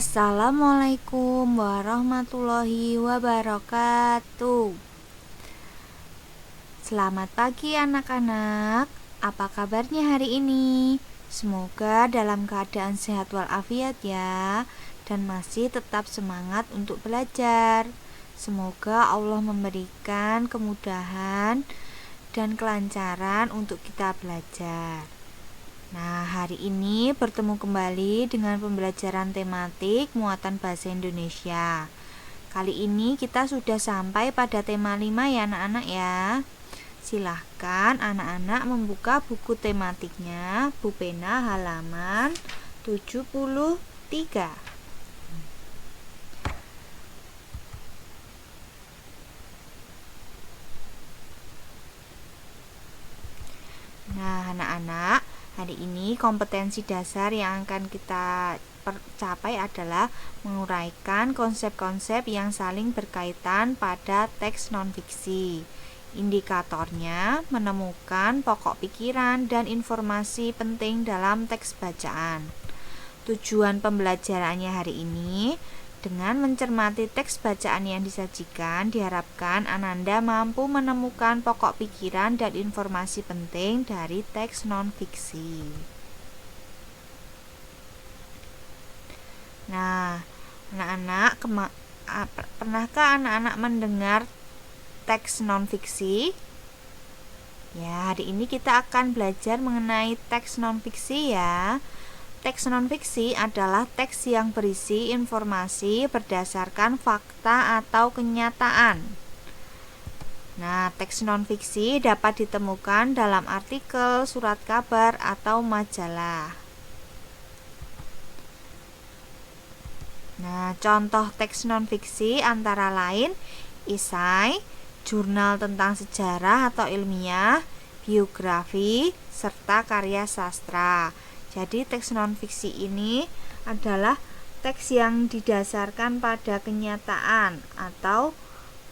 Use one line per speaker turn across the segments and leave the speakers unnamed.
Assalamualaikum warahmatullahi wabarakatuh. Selamat pagi anak-anak. Apa kabarnya hari ini? Semoga dalam keadaan sehat walafiat ya, dan masih tetap semangat untuk belajar. Semoga Allah memberikan kemudahan dan kelancaran untuk kita belajar. Nah, hari ini bertemu kembali dengan pembelajaran tematik muatan bahasa Indonesia. Kali ini kita sudah sampai pada tema 5 ya anak-anak ya. Silahkan anak-anak membuka buku tematiknya, Bu Pena halaman 73. Nah, anak-anak, hari ini kompetensi dasar yang akan kita capai adalah menguraikan konsep-konsep yang saling berkaitan pada teks non-fiksi. Indikatornya menemukan pokok pikiran dan informasi penting dalam teks bacaan. Tujuan pembelajarannya hari ini, dengan mencermati teks bacaan yang disajikan, diharapkan Ananda mampu menemukan pokok pikiran dan informasi penting dari teks non-fiksi. Nah, anak-anak, pernahkah anak-anak mendengar teks non-fiksi? Ya, hari ini kita akan belajar mengenai teks non-fiksi ya. Teks non-fiksi adalah teks yang berisi informasi berdasarkan fakta atau kenyataan. Nah, teks non-fiksi dapat ditemukan dalam artikel, surat kabar, atau majalah. Nah, contoh teks non-fiksi antara lain esai, jurnal tentang sejarah atau ilmiah, biografi, serta karya sastra. Jadi teks non-fiksi ini adalah teks yang didasarkan pada kenyataan atau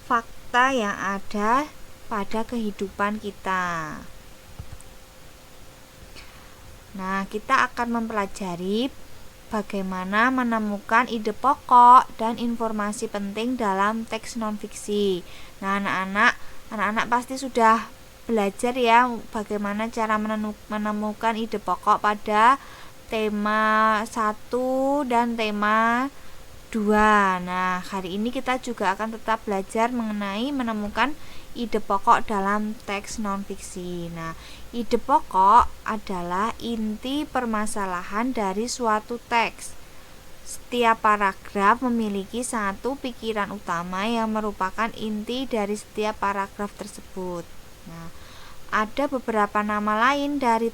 fakta yang ada pada kehidupan kita. Nah, kita akan mempelajari bagaimana menemukan ide pokok dan informasi penting dalam teks non-fiksi. Nah, anak-anak pasti sudah belajar ya bagaimana cara menemukan ide pokok pada tema 1 dan tema 2. Nah, hari ini kita juga akan tetap belajar mengenai menemukan ide pokok dalam teks non-fiksi. Nah, ide pokok adalah inti permasalahan dari suatu teks. Setiap paragraf memiliki satu pikiran utama yang merupakan inti dari setiap paragraf tersebut. Nah, ada beberapa nama lain dari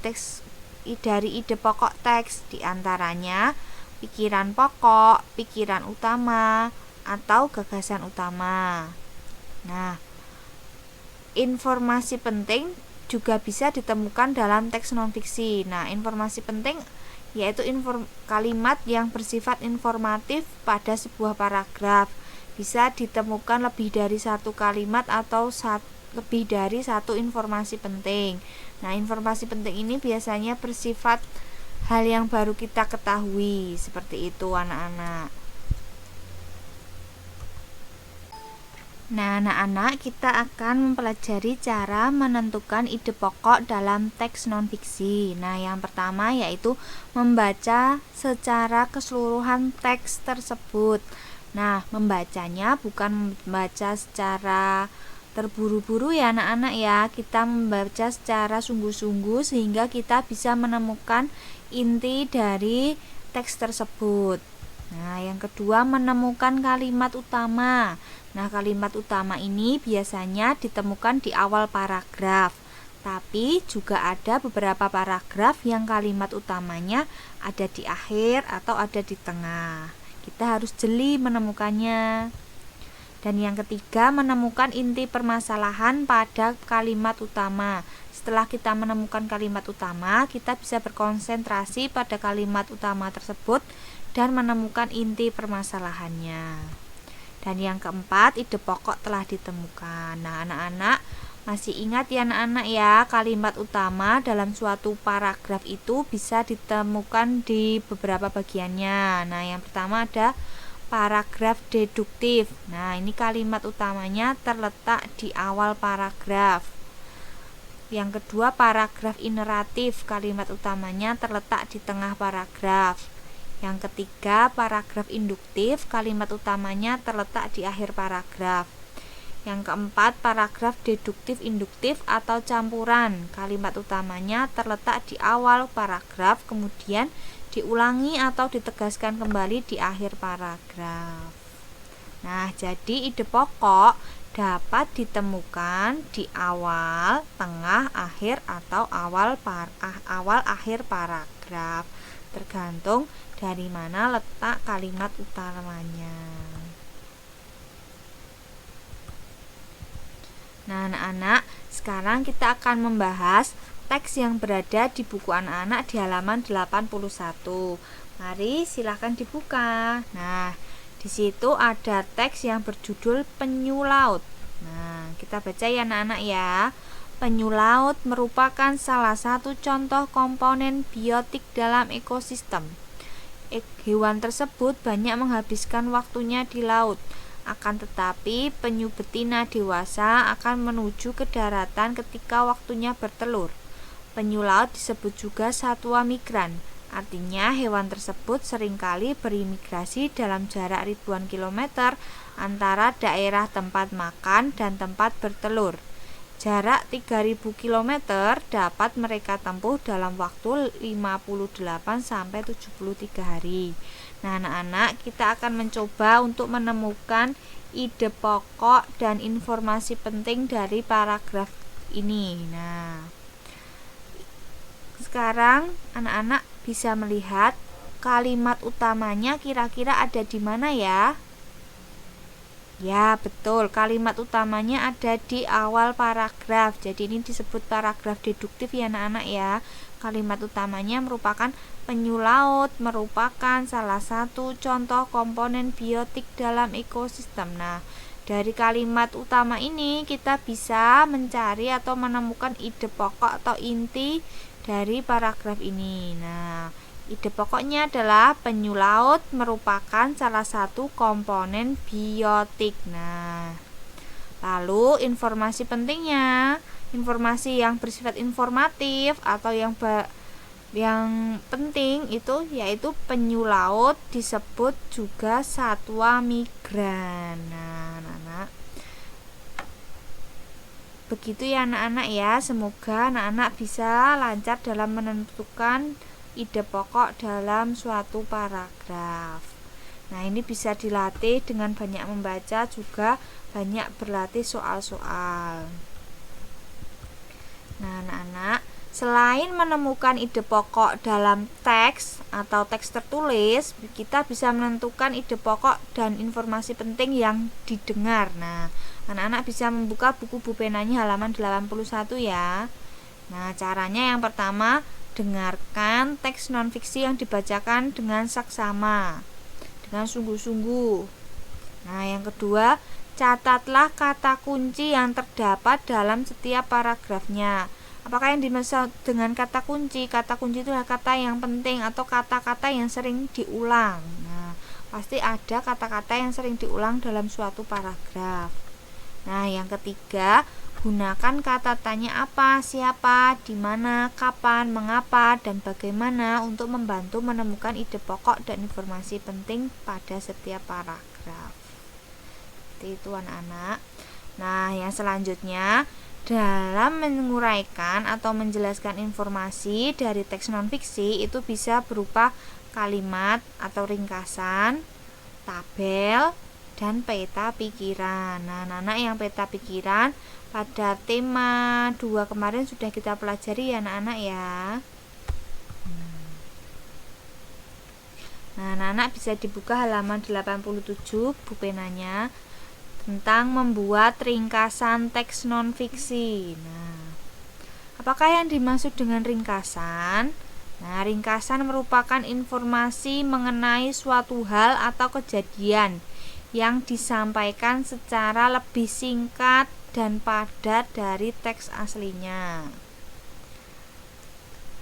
ide pokok teks, diantaranya pikiran pokok, pikiran utama, atau gagasan utama. Nah, informasi penting juga bisa ditemukan dalam teks non-fiksi. Nah, informasi penting yaitu kalimat yang bersifat informatif pada sebuah paragraf. Bisa ditemukan lebih dari satu kalimat atau lebih dari satu informasi penting. Nah, informasi penting ini biasanya bersifat hal yang baru kita ketahui, seperti itu anak-anak. Nah, anak-anak, kita akan mempelajari cara menentukan ide pokok dalam teks non-fiksi. Nah, yang pertama yaitu membaca secara keseluruhan teks tersebut. Nah, membacanya bukan membaca secara terburu-buru ya anak-anak ya. Kita membaca secara sungguh-sungguh sehingga kita bisa menemukan inti dari teks tersebut. Nah, yang kedua menemukan kalimat utama. Nah, kalimat utama ini biasanya ditemukan di awal paragraf. Tapi juga ada beberapa paragraf yang kalimat utamanya ada di akhir atau ada di tengah. Kita harus jeli menemukannya. Dan yang ketiga, menemukan inti permasalahan pada kalimat utama. Setelah kita menemukan kalimat utama, kita bisa berkonsentrasi pada kalimat utama tersebut dan menemukan inti permasalahannya. Dan yang keempat, ide pokok telah ditemukan. Nah, anak-anak, Masih ingat ya anak-anak ya, kalimat utama dalam suatu paragraf itu bisa ditemukan di beberapa bagiannya. Nah, yang pertama ada paragraf deduktif. Nah, ini kalimat utamanya terletak di awal paragraf. Yang kedua, paragraf ineratif. Kalimat utamanya terletak di tengah paragraf. Yang ketiga, paragraf induktif. Kalimat utamanya terletak di akhir paragraf. Yang keempat, paragraf deduktif induktif atau campuran. Kalimat utamanya terletak di awal paragraf, kemudian diulangi atau ditegaskan kembali di akhir paragraf. Nah, jadi ide pokok dapat ditemukan di awal, tengah, akhir atau awal akhir paragraf, tergantung dari mana letak kalimat utamanya. Nah, anak-anak, sekarang kita akan membahas teks yang berada di buku anak-anak di halaman 81. Mari silahkan dibuka. Nah, di situ ada teks yang berjudul penyu laut. Nah, kita baca ya anak-anak ya. Penyu laut merupakan salah satu contoh komponen biotik dalam ekosistem. Hewan tersebut banyak menghabiskan waktunya di laut. Akan tetapi, penyu betina dewasa akan menuju ke daratan ketika waktunya bertelur. Penyu laut disebut juga satwa migran. Artinya, hewan tersebut seringkali berimigrasi dalam jarak ribuan kilometer antara daerah tempat makan dan tempat bertelur. Jarak 3000 km dapat mereka tempuh dalam waktu 58-73 hari. Nah, anak-anak, kita akan mencoba untuk menemukan ide pokok dan informasi penting dari paragraf ini. Nah, sekarang anak-anak bisa melihat kalimat utamanya kira-kira ada di mana ya? Ya, betul. Kalimat utamanya ada di awal paragraf. Jadi ini disebut paragraf deduktif ya anak-anak ya. Kalimat utamanya merupakan penyu laut merupakan salah satu contoh komponen biotik dalam ekosistem. Nah, dari kalimat utama ini kita bisa mencari atau menemukan ide pokok atau inti dari paragraf ini. Nah, ide pokoknya adalah penyu laut merupakan salah satu komponen biotik. Nah, lalu informasi pentingnya, informasi yang bersifat informatif atau yang penting itu yaitu penyu laut disebut juga satwa migran. Nah, anak-anak, begitu ya anak-anak ya. Semoga anak-anak bisa lancar dalam menentukan ide pokok dalam suatu paragraf. Nah, ini bisa dilatih dengan banyak membaca, juga banyak berlatih soal-soal. Nah, anak-anak, selain menemukan ide pokok dalam teks atau teks tertulis, kita bisa menentukan ide pokok dan informasi penting yang didengar. Nah, anak-anak bisa membuka buku bupenanya halaman 81 ya. Nah, caranya yang pertama, dengarkan teks non-fiksi yang dibacakan dengan saksama, dengan sungguh-sungguh. Nah, yang kedua, catatlah kata kunci yang terdapat dalam setiap paragrafnya. Apakah yang dimaksud dengan kata kunci? Kata kunci itu adalah kata yang penting atau kata-kata yang sering diulang. Nah, pasti ada kata-kata yang sering diulang dalam suatu paragraf. Nah, yang ketiga, gunakan kata tanya apa, siapa, di mana, kapan, mengapa, dan bagaimana untuk membantu menemukan ide pokok dan informasi penting pada setiap paragraf. Seperti itu anak-anak. Nah, yang selanjutnya, dalam menguraikan atau menjelaskan informasi dari teks non-fiksi itu bisa berupa kalimat atau ringkasan, tabel, dan peta pikiran. Nah, anak-anak, yang peta pikiran pada tema 2 kemarin sudah kita pelajari ya anak-anak ya. Nah, anak-anak bisa dibuka halaman 87 bupenanya tentang membuat ringkasan teks non-fiksi. Nah, apakah yang dimaksud dengan ringkasan? Nah, ringkasan merupakan informasi mengenai suatu hal atau kejadian yang disampaikan secara lebih singkat dan padat dari teks aslinya.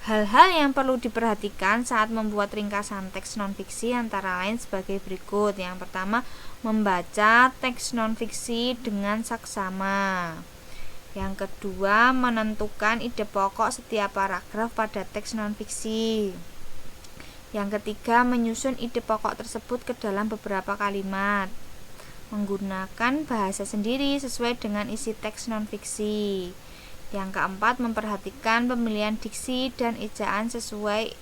Hal-hal yang perlu diperhatikan saat membuat ringkasan teks non-fiksi antara lain sebagai berikut. Yang pertama, membaca teks non-fiksi dengan saksama. Yang kedua, menentukan ide pokok setiap paragraf pada teks non-fiksi. Yang ketiga, menyusun ide pokok tersebut ke dalam beberapa kalimat. Menggunakan bahasa sendiri sesuai dengan isi teks non-fiksi. Yang keempat, memperhatikan pemilihan diksi dan ejaan sesuai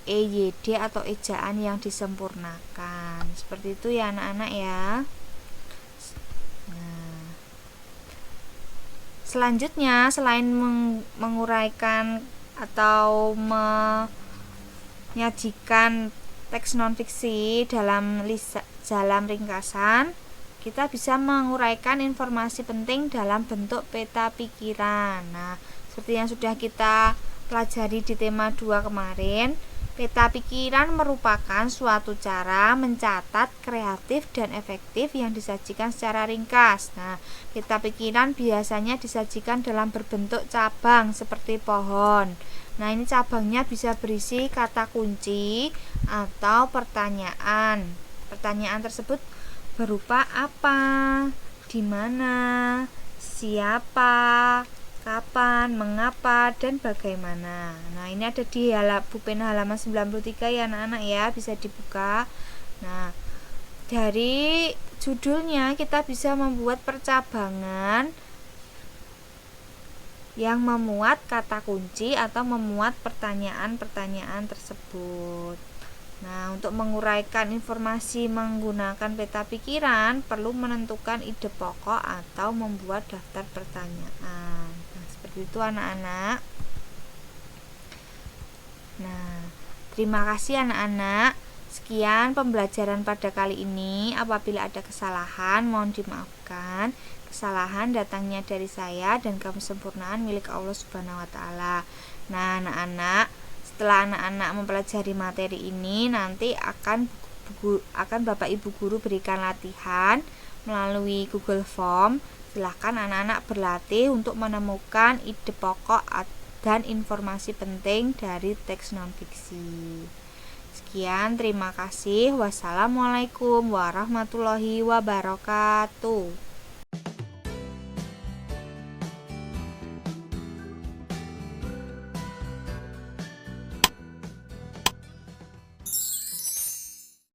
EYD atau ejaan yang disempurnakan. Seperti itu ya anak-anak ya. Nah, selanjutnya selain menguraikan atau menyajikan teks non-fiksi dalam ringkasan, kita bisa menguraikan informasi penting dalam bentuk peta pikiran. Nah, seperti yang sudah kita pelajari di tema 2 kemarin, peta pikiran merupakan suatu cara mencatat kreatif dan efektif yang disajikan secara ringkas. Nah, peta pikiran biasanya disajikan dalam berbentuk cabang seperti pohon. Nah, ini cabangnya bisa berisi kata kunci atau pertanyaan. Pertanyaan tersebut berupa apa, di mana, siapa, kapan, mengapa, dan bagaimana. Nah, ini ada di bupen halaman 93 ya anak-anak ya, bisa dibuka. Nah, dari judulnya kita bisa membuat percabangan yang memuat kata kunci atau memuat pertanyaan-pertanyaan tersebut. Nah, untuk menguraikan informasi menggunakan peta pikiran perlu menentukan ide pokok atau membuat daftar pertanyaan. Nah, seperti itu anak-anak. Nah, terima kasih anak-anak. Sekian pembelajaran pada kali ini. Apabila ada kesalahan mohon dimaafkan. Kesalahan datangnya dari saya dan kesempurnaan milik Allah Subhanahu wa taala. Nah, anak-anak, setelah anak-anak mempelajari materi ini, nanti akan Bapak Ibu guru berikan latihan melalui Google Form. Silahkan anak-anak berlatih untuk menemukan ide pokok dan informasi penting dari teks non-fiksi. Sekian, terima kasih. Wassalamualaikum warahmatullahi wabarakatuh.